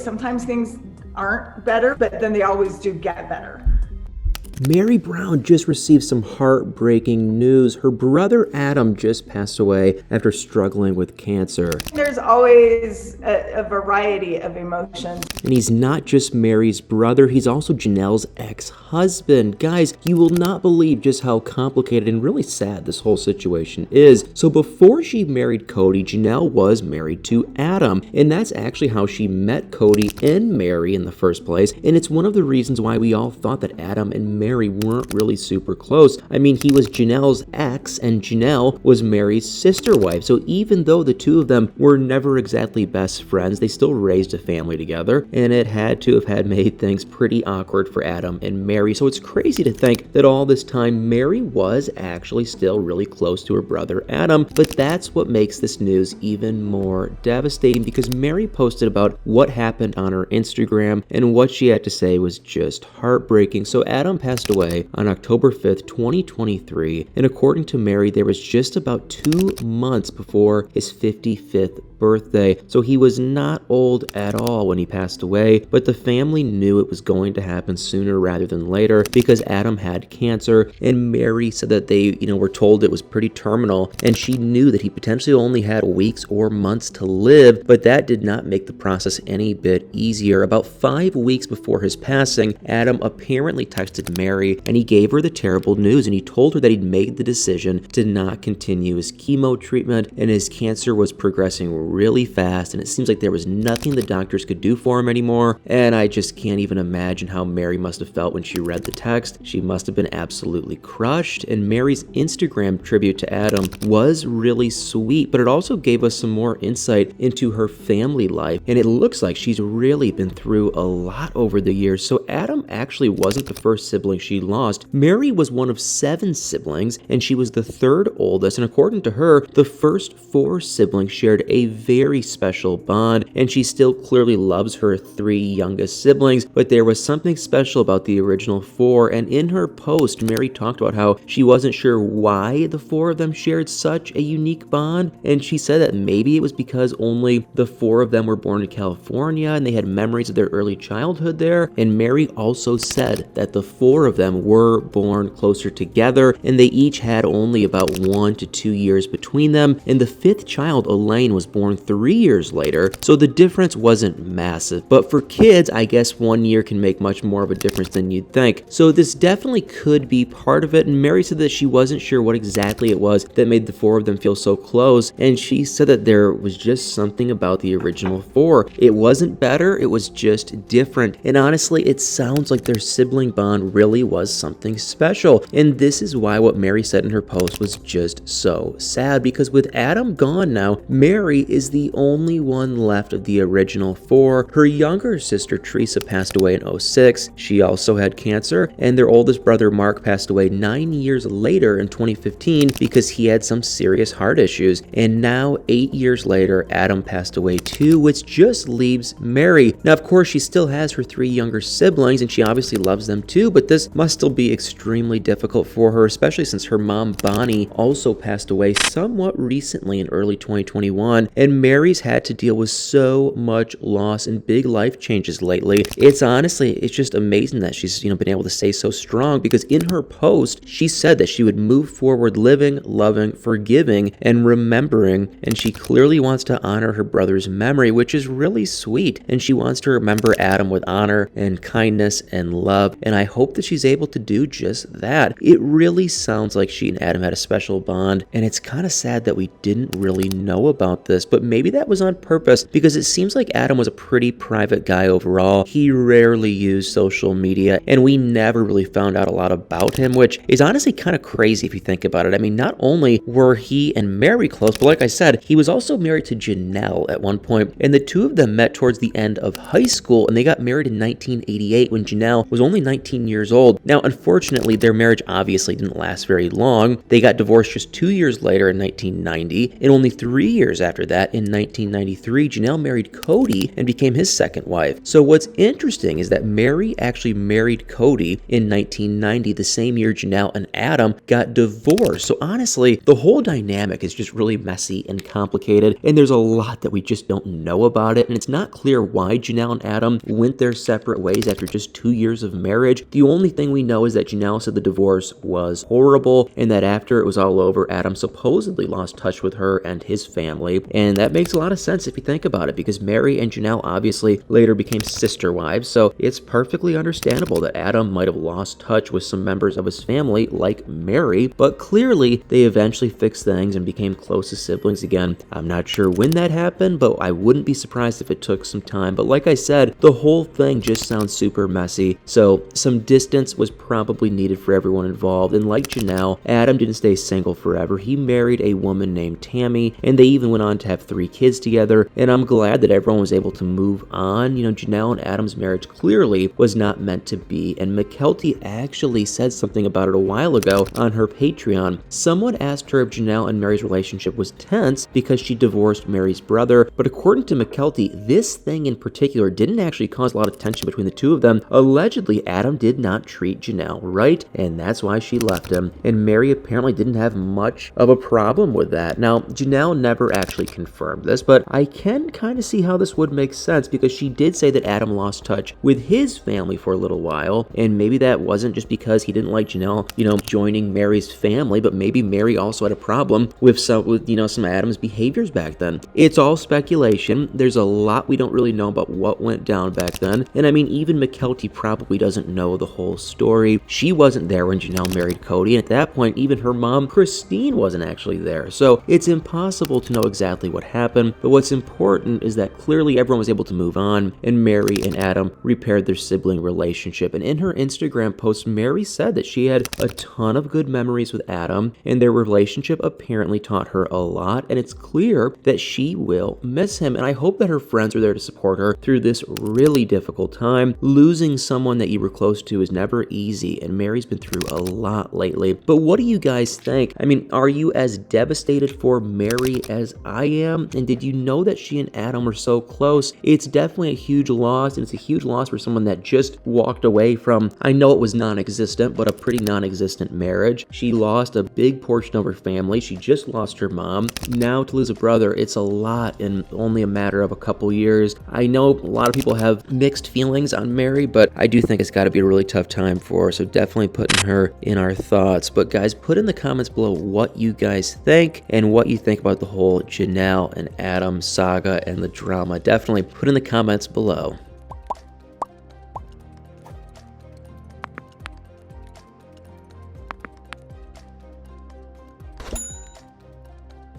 sometimes things aren't better, but then they always do get better. Meri Brown just received some heartbreaking news. Her brother Adam just passed away after struggling with cancer. There's always a variety of emotions. And he's not just Meri's brother, he's also Janelle's ex-husband. Guys, you will not believe just how complicated and really sad this whole situation is. So before she married Cody, Janelle was married to Adam. And that's actually how she met Cody and Meri in the first place. And it's one of the reasons why we all thought that Adam and Meri weren't really super close. I mean, he was Janelle's ex, and Janelle was Meri's sister wife. So even though the two of them were never exactly best friends, they still raised a family together, and it had to have had made things pretty awkward for Adam and Meri. So it's crazy to think that all this time Meri was actually still really close to her brother Adam. But that's what makes this news even more devastating, because Meri posted about what happened on her Instagram, and what she had to say was just heartbreaking. So Adam passed away on October 5th, 2023, and according to Meri, there was just about 2 months before his 55th birthday. So he was not old at all when he passed away, but the family knew it was going to happen sooner rather than later because Adam had cancer, and Meri said that they, were told it was pretty terminal, and she knew that he potentially only had weeks or months to live, but that did not make the process any bit easier. About 5 weeks before his passing, Adam apparently texted Meri, and he gave her the terrible news, and he told her that he'd made the decision to not continue his chemo treatment, and his cancer was progressing really fast, and it seems like there was nothing the doctors could do for him anymore. And I just can't even imagine how Meri must have felt when she read the text. She must have been absolutely crushed. And Meri's Instagram tribute to Adam was really sweet, but it also gave us some more insight into her family life, and it looks like she's really been through a lot over the years. So Adam actually wasn't the first sibling she lost. Meri was one of 7 siblings, and she was the 3rd oldest, and according to her, the first 4 siblings shared a very special bond, and she still clearly loves her 3 youngest siblings, but there was something special about the original 4, and in her post, Meri talked about how she wasn't sure why the 4 of them shared such a unique bond, and she said that maybe it was because only the 4 of them were born in California, and they had memories of their early childhood there. And Meri also said that the 4 of them were born closer together, and they each had only about 1 to 2 years between them, and the 5th child, Elaine, was born 3 years later, so the difference wasn't massive. But for kids, I guess 1 year can make much more of a difference than you'd think. So this definitely could be part of it, and Meri said that she wasn't sure what exactly it was that made the 4 of them feel so close, and she said that there was just something about the original 4. It wasn't better, it was just different, and honestly, it sounds like their sibling bond really was something special. And this is why what Meri said in her post was just so sad, because with Adam gone now, Meri is the only one left of the original 4. Her younger sister Teresa passed away in 2006. She also had cancer, and their oldest brother Mark passed away 9 years later in 2015 because he had some serious heart issues. And now 8 years later, Adam passed away too, which just leaves Meri. Now, of course, she still has her 3 younger siblings, and she obviously loves them too, but this must still be extremely difficult for her, especially since her mom Bonnie also passed away somewhat recently in early 2021, and Meri's had to deal with so much loss and big life changes lately. It's just amazing that she's been able to stay so strong, because in her post she said that she would move forward living, loving, forgiving, and remembering, and she clearly wants to honor her brother's memory, which is really sweet, and she wants to remember Adam with honor and kindness and love, and I hope that she's able to do just that. It really sounds like she and Adam had a special bond, and it's kind of sad that we didn't really know about this, but maybe that was on purpose, because it seems like Adam was a pretty private guy overall. He rarely used social media, and we never really found out a lot about him, which is honestly kind of crazy if you think about it. I mean, not only were he and Meri close, but like I said, he was also married to Janelle at one point, and the two of them met towards the end of high school, and they got married in 1988 when Janelle was only 19 years old. Now, unfortunately, their marriage obviously didn't last very long. They got divorced just 2 years later in 1990, and only 3 years after that, that, in 1993, Janelle married Cody and became his second wife. So what's interesting is that Meri actually married Cody in 1990, the same year Janelle and Adam got divorced. So honestly, the whole dynamic is just really messy and complicated, and there's a lot that we just don't know about it, and it's not clear why Janelle and Adam went their separate ways after just 2 years of marriage. The only thing we know is that Janelle said the divorce was horrible, and that after it was all over, Adam supposedly lost touch with her and his family, and that makes a lot of sense if you think about it, because Meri and Janelle obviously later became sister wives, so it's perfectly understandable that Adam might have lost touch with some members of his family, like Meri, but clearly they eventually fixed things and became close as siblings again. I'm not sure when that happened, but I wouldn't be surprised if it took some time. But like I said, the whole thing just sounds super messy, so some distance was probably needed for everyone involved. And like Janelle, Adam didn't stay single forever. He married a woman named Tammy, and they even went on to have 3 kids together, and I'm glad that everyone was able to move on. You know, Janelle and Adam's marriage clearly was not meant to be, and McKelty actually said something about it a while ago on her Patreon. Someone asked her if Janelle and Meri's relationship was tense because she divorced Meri's brother, but according to McKelty, this thing in particular didn't actually cause a lot of tension between the two of them. Allegedly, Adam did not treat Janelle right, and that's why she left him, and Meri apparently didn't have much of a problem with that. Now, Janelle never actually confirmed this, but I can kind of see how this would make sense, because she did say that Adam lost touch with his family for a little while, and maybe that wasn't just because he didn't like Janelle, joining Meri's family, but maybe Meri also had a problem with some of Adam's behaviors back then. It's all speculation. There's a lot we don't really know about what went down back then, and I mean, even McKelty probably doesn't know the whole story. She wasn't there when Janelle married Cody, and at that point, even her mom, Christine, wasn't actually there, so it's impossible to know exactly what happened. But what's important is that clearly everyone was able to move on, and Meri and Adam repaired their sibling relationship. And in her Instagram post, Meri said that she had a ton of good memories with Adam, and their relationship apparently taught her a lot, and it's clear that she will miss him. And I hope that her friends are there to support her through this really difficult time. Losing someone that you were close to is never easy, and Meri's been through a lot lately. But what do you guys think? I mean, are you as devastated for Meri as I am? And did you know that she and Adam were so close? It's definitely a huge loss, and it's a huge loss for someone that just walked away from, I know it was non-existent, but a pretty non-existent marriage. She lost a big portion of her family. She just lost her mom. Now to lose a brother, it's a lot in only a matter of a couple years. I know a lot of people have mixed feelings on Meri, but I do think it's got to be a really tough time for her, so definitely putting her in our thoughts. But guys, put in the comments below what you guys think and what you think about the whole Janelle and Adam saga and the drama. Definitely put in the comments below.